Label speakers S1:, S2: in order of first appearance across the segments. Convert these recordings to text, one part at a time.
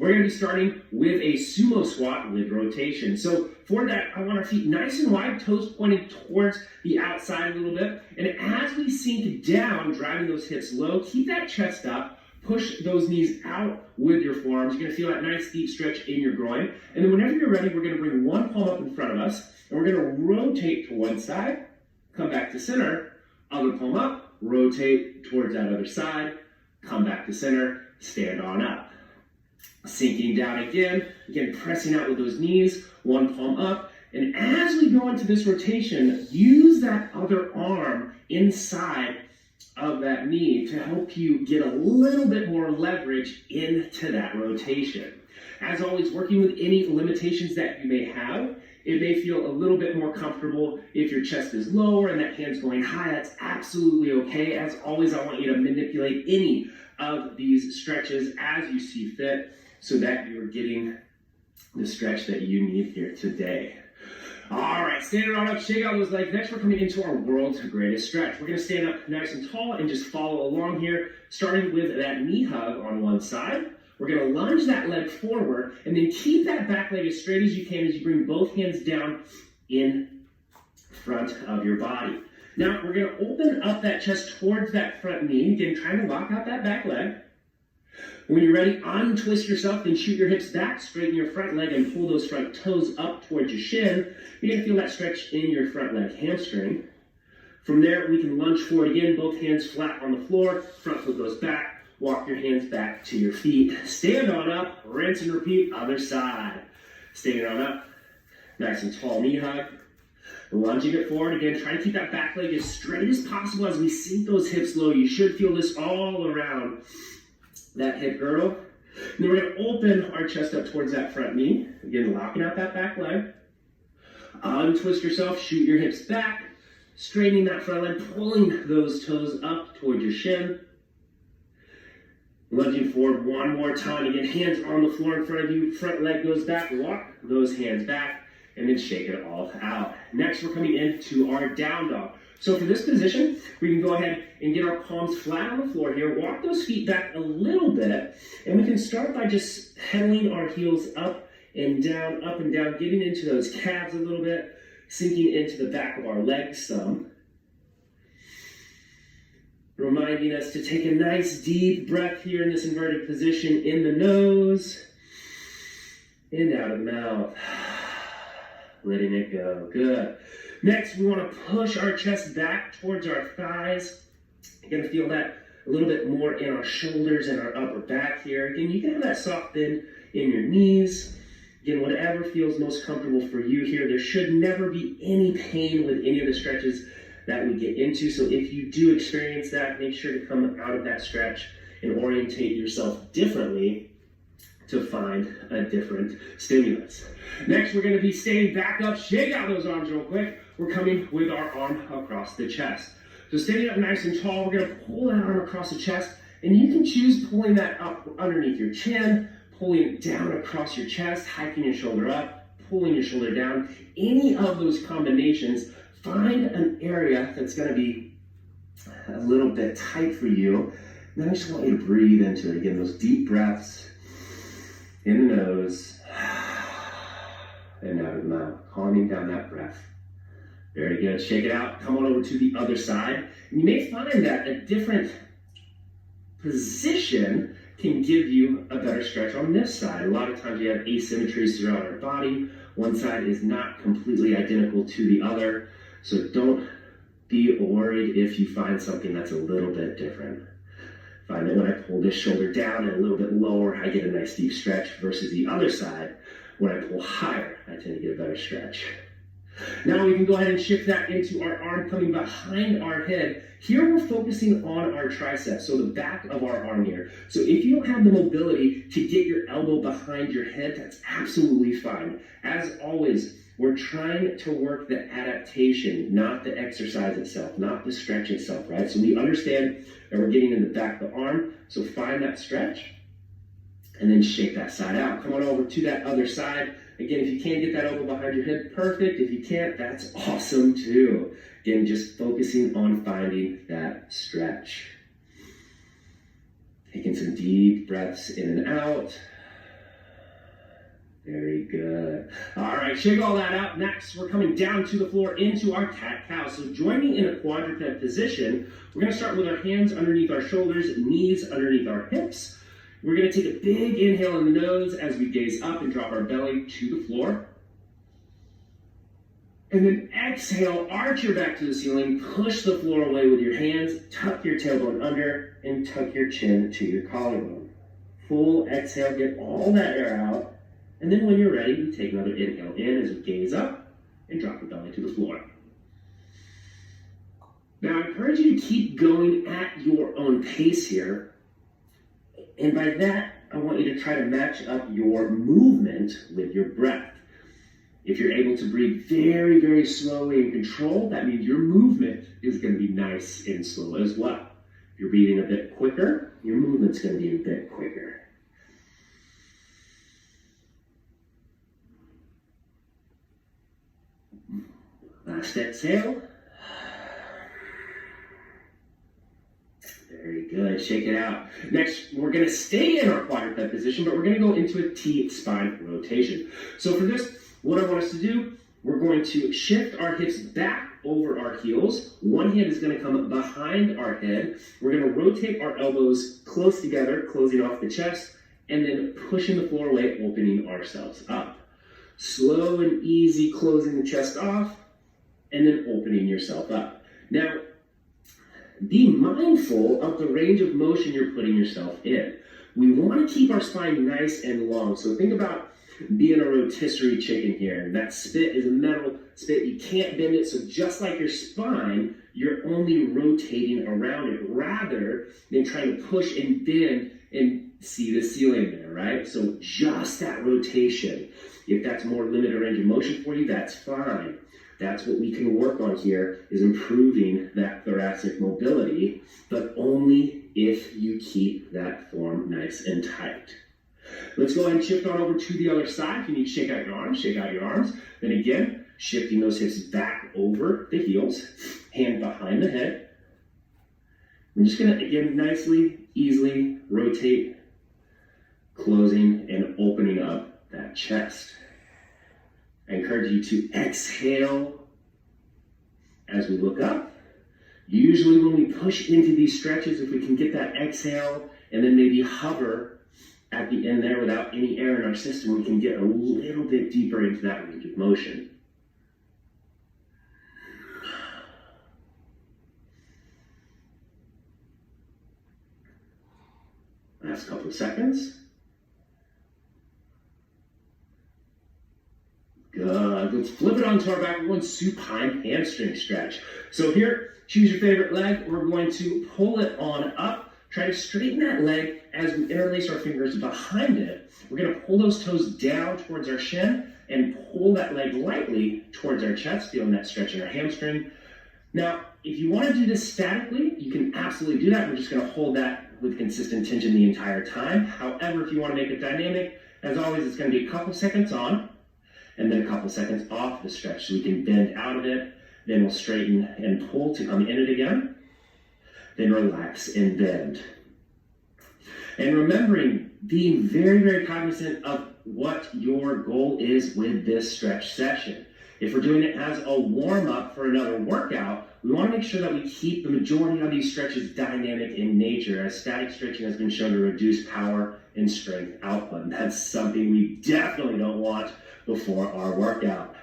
S1: We're going to be starting with a sumo squat with rotation. So for that, I want our feet nice and wide, toes pointed towards the outside a little bit. And as we sink down, driving those hips low, keep that chest up, push those knees out with your forearms. You're going to feel that nice deep stretch in your groin. And then whenever you're ready, we're going to bring one palm up in front of us, and we're going to rotate to one side, come back to center, other palm up, rotate towards that other side, come back to center, stand on up. Sinking down again, pressing out with those knees, one palm up. And as we go into this rotation, use that other arm inside of that knee to help you get a little bit more leverage into that rotation. As always, working with any limitations that you may have, it may feel a little bit more comfortable if your chest is lower and that hand's going high. That's absolutely okay. As always, I want you to manipulate any of these stretches as you see fit so that you're getting the stretch that you need here today. All right, stand on up, shake out those legs. Next, we're coming into our world's greatest stretch. We're gonna stand up nice and tall and just follow along here, starting with that knee hug on one side. We're gonna lunge that leg forward and then keep that back leg as straight as you can as you bring both hands down in front of your body. Now, we're gonna open up that chest towards that front knee. Again, trying to lock out that back leg. When you're ready, untwist yourself, then shoot your hips back, straighten your front leg, and pull those front toes up towards your shin. You're gonna feel that stretch in your front leg hamstring. From there, we can lunge forward again, both hands flat on the floor, front foot goes back, walk your hands back to your feet. Stand on up, rinse and repeat, other side. Standing on up, nice and tall knee hug. Lunging it forward again, try to keep that back leg as straight as possible as we sink those hips low. You should feel this all around that hip girdle. And then we're gonna open our chest up towards that front knee. Again, locking out that back leg. Untwist yourself, shoot your hips back, straightening that front leg, pulling those toes up towards your shin. Lunging forward one more time. Again, hands on the floor in front of you, front leg goes back, walk those hands back, and then shake it all out. Next, we're coming into our down dog. So for this position, we can go ahead and get our palms flat on the floor here, walk those feet back a little bit, and we can start by just pedaling our heels up and down, getting into those calves a little bit, sinking into the back of our legs some. Reminding us to take a nice deep breath here in this inverted position in the nose and out of the mouth. Letting it go. Good. Next, we want to push our chest back towards our thighs. You're going to feel that a little bit more in our shoulders and our upper back here. Again, you can have that soft bend in your knees. Again, whatever feels most comfortable for you here. There should never be any pain with any of the stretches that we get into. So if you do experience that, make sure to come out of that stretch and orientate yourself differently to find a different stimulus. Next, we're going to be staying back up. Shake out those arms real quick. We're coming with our arm across the chest. So standing up nice and tall, we're going to pull that arm across the chest, and you can choose pulling that up underneath your chin, pulling it down across your chest, hiking your shoulder up, pulling your shoulder down. Any of those combinations, find an area that's going to be a little bit tight for you. And then I just want you to breathe into it. Again, those deep breaths in the nose and out of the mouth, calming down that breath. Very good. Shake it out. Come on over to the other side. And you may find that a different position can give you a better stretch on this side. A lot of times we have asymmetries throughout our body. One side is not completely identical to the other. So don't be worried if you find something that's a little bit different. Find that when I pull this shoulder down and a little bit lower, I get a nice deep stretch versus the other side. When I pull higher, I tend to get a better stretch. Now we can go ahead and shift that into our arm coming behind our head. Here we're focusing on our triceps, so the back of our arm here. So if you don't have the mobility to get your elbow behind your head, that's absolutely fine. As always, we're trying to work the adaptation, not the exercise itself, not the stretch itself, right? So we understand that we're getting in the back of the arm, so find that stretch, and then shake that side out. Come on over to that other side. Again, if you can't get that elbow behind your head, perfect. If you can't, that's awesome too. Again, just focusing on finding that stretch. Taking some deep breaths in and out. Very good. All right, shake all that out. Next, we're coming down to the floor into our cat-cow. So join me in a quadruped position. We're going to start with our hands underneath our shoulders, knees underneath our hips. We're going to take a big inhale in the nose as we gaze up and drop our belly to the floor. And then exhale, arch your back to the ceiling, push the floor away with your hands, tuck your tailbone under, and tuck your chin to your collarbone. Full exhale, get all that air out. And then when you're ready, we take another inhale in as we gaze up and drop the belly to the floor. Now, I encourage you to keep going at your own pace here. And by that, I want you to try to match up your movement with your breath. If you're able to breathe very, very slowly and controlled, that means your movement is going to be nice and slow as well. If you're breathing a bit quicker, your movement's going to be a bit quicker. Last exhale. Very good. Shake it out. Next, we're going to stay in our quadruped position, but we're going to go into a T-spine rotation. So for this, what I want us to do, we're going to shift our hips back over our heels. One hand is going to come behind our head. We're going to rotate our elbows close together, closing off the chest, and then pushing the floor away, opening ourselves up. Slow and easy, closing the chest off, and then opening yourself up. Now, be mindful of the range of motion you're putting yourself in. We want to keep our spine nice and long. So think about being a rotisserie chicken here. That spit is a metal spit. You can't bend it. So just like your spine, you're only rotating around it rather than trying to push and bend and see the ceiling there, right? So just that rotation. If that's more limited range of motion for you, that's fine. That's what we can work on here, is improving that thoracic mobility, but only if you keep that form nice and tight. Let's go ahead and shift on over to the other side. If you need to shake out your arms, shake out your arms. Then again, shifting those hips back over the heels, hand behind the head. I'm just gonna, again, nicely, easily rotate, closing and opening up that chest. I encourage you to exhale as we look up. Usually when we push into these stretches, if we can get that exhale and then maybe hover at the end there without any air in our system, we can get a little bit deeper into that range of motion. Last couple of seconds. Good. Let's flip it onto our back. We're going supine hamstring stretch. So here, choose your favorite leg. We're going to pull it on up. Try to straighten that leg as we interlace our fingers behind it. We're going to pull those toes down towards our shin and pull that leg lightly towards our chest, feeling that stretch in our hamstring. Now, if you want to do this statically, you can absolutely do that. We're just going to hold that with consistent tension the entire time. However, if you want to make it dynamic, as always, it's going to be a couple seconds on and then a couple seconds off the stretch so we can bend out of it. Then we'll straighten and pull to come in it again. Then relax and bend. And remembering, being very, very cognizant of what your goal is with this stretch session. If we're doing it as a warm-up for another workout, we want to make sure that we keep the majority of these stretches dynamic in nature, as static stretching has been shown to reduce power and strength output. And that's something we definitely don't want before our workout.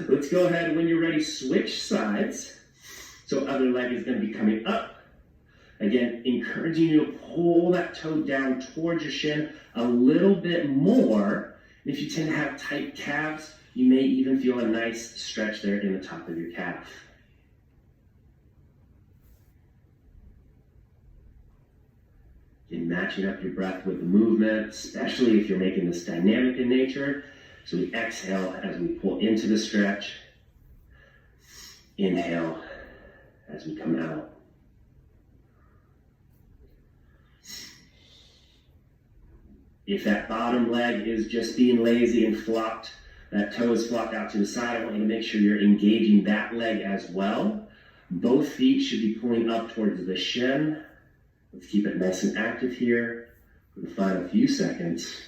S1: Let's go ahead, when you're ready, switch sides. So other leg is going to be coming up. Again, encouraging you to pull that toe down towards your shin a little bit more. And if you tend to have tight calves, you may even feel a nice stretch there in the top of your calf. And matching up your breath with the movement, especially if you're making this dynamic in nature. So we exhale as we pull into the stretch. Inhale as we come out. If that bottom leg is just being lazy and flopped, that toe is flopped out to the side, I want you to make sure you're engaging that leg as well. Both feet should be pulling up towards the shin. Let's keep it nice and active here for the final few seconds.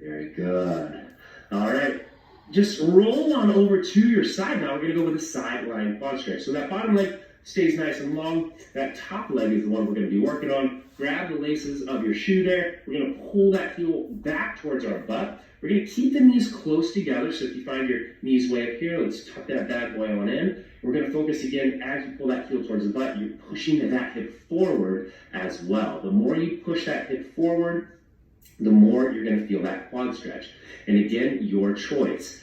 S1: Very good. All right. Just roll on over to your side now. We're going to go with a sideline quad stretch. So that bottom leg stays nice and long. That top leg is the one we're going to be working on. Grab the laces of your shoe there. We're going to pull that heel back towards our butt. We're going to keep the knees close together. So if you find your knees way up here, let's tuck that bad boy on in. We're going to focus again as you pull that heel towards the butt. You're pushing that hip forward as well. The more you push that hip forward, the more you're going to feel that quad stretch. And again, your choice.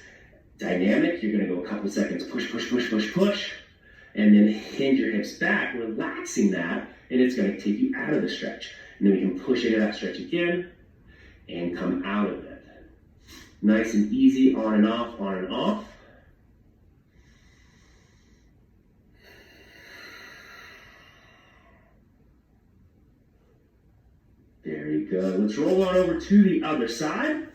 S1: Dynamic, you're going to go a couple seconds, push, push, push, push, push, and then hinge your hips back, relaxing that, and it's going to take you out of the stretch. And then we can push into that stretch again and come out of it. Nice and easy, on and off, on and off. Very good. Let's roll on over to the other side.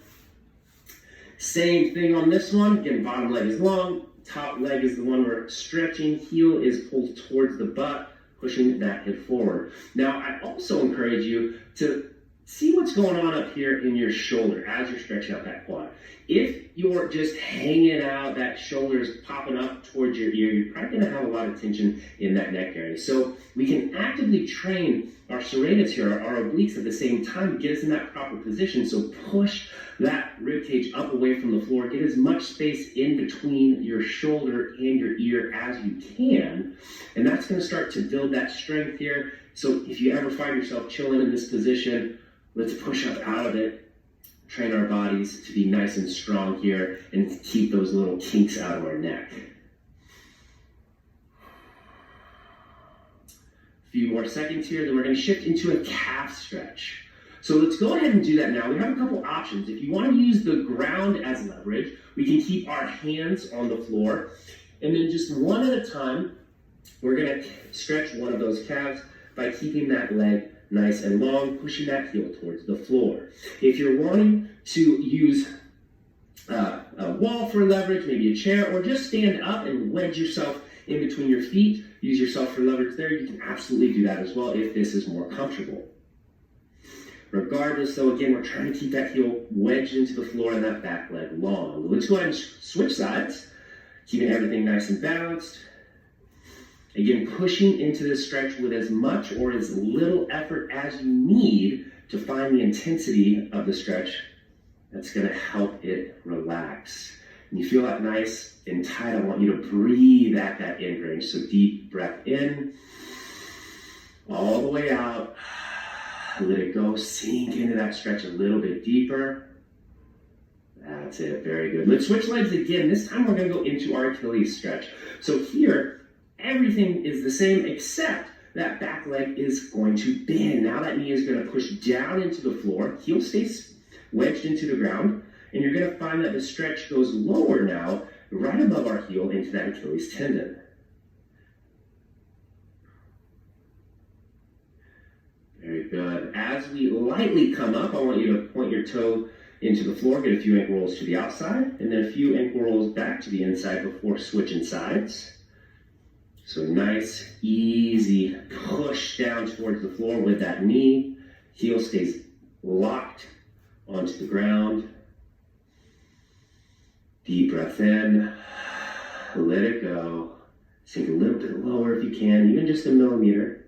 S1: Same thing on this one. Again, bottom leg is long. Top leg is the one we're stretching. Heel is pulled towards the butt, pushing that hip forward. Now, I also encourage you to see what's going on up here in your shoulder as you're stretching out that quad. If you're just hanging out, that shoulder is popping up towards your ear, you're probably going to have a lot of tension in that neck area. So we can actively train our serratus here, our obliques at the same time to get us in that proper position. So push that rib cage up away from the floor. Get as much space in between your shoulder and your ear as you can. And that's going to start to build that strength here. So if you ever find yourself chilling in this position, let's push up out of it. Train our bodies to be nice and strong here and keep those little kinks out of our neck. A few more seconds here, then we're going to shift into a calf stretch. So let's go ahead and do that now. We have a couple options. If you want to use the ground as leverage, we can keep our hands on the floor. And then just one at a time, we're going to stretch one of those calves by keeping that leg nice and long, pushing that heel towards the floor. If you're wanting to use a wall for leverage, maybe a chair, or just stand up and wedge yourself in between your feet, use yourself for leverage there, you can absolutely do that as well if this is more comfortable. Regardless, though, again, we're trying to keep that heel wedged into the floor and that back leg long. Let's go ahead and switch sides, keeping everything nice and balanced. Again, pushing into this stretch with as much or as little effort as you need to find the intensity of the stretch that's going to help it relax. And you feel that nice and tight. I want you to breathe at that end range. So deep breath in, all the way out. Let it go. Sink into that stretch a little bit deeper. That's it. Very good. Let's switch legs again. This time we're going to go into our Achilles stretch. So here, everything is the same except that back leg is going to bend. Now that knee is going to push down into the floor. Heel stays wedged into the ground. And you're going to find that the stretch goes lower now, right above our heel into that Achilles tendon. Very good. As we lightly come up, I want you to point your toe into the floor, get a few ankle rolls to the outside, and then a few ankle rolls back to the inside before switching sides. So nice, easy push down towards the floor with that knee. Heel stays locked onto the ground. Deep breath in. Let it go. Sink a little bit lower if you can, even just a millimeter.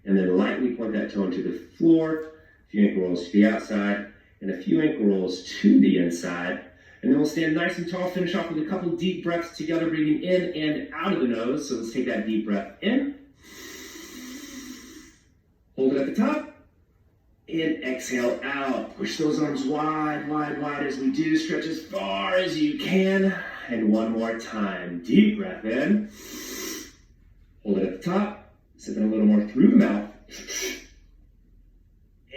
S1: And then lightly point that toe into the floor. A few ankle rolls to the outside and a few ankle rolls to the inside. And then we'll stand nice and tall, finish off with a couple deep breaths together, breathing in and out of the nose. So let's take that deep breath in. Hold it at the top. And exhale out. Push those arms wide, wide, wide as we do. Stretch as far as you can. And one more time. Deep breath in. Hold it at the top. Sipping a little more through the mouth.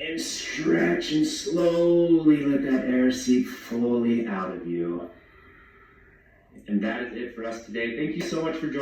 S1: And stretch and slowly let that air seep fully out of you. And that is it for us today. Thank you so much for joining.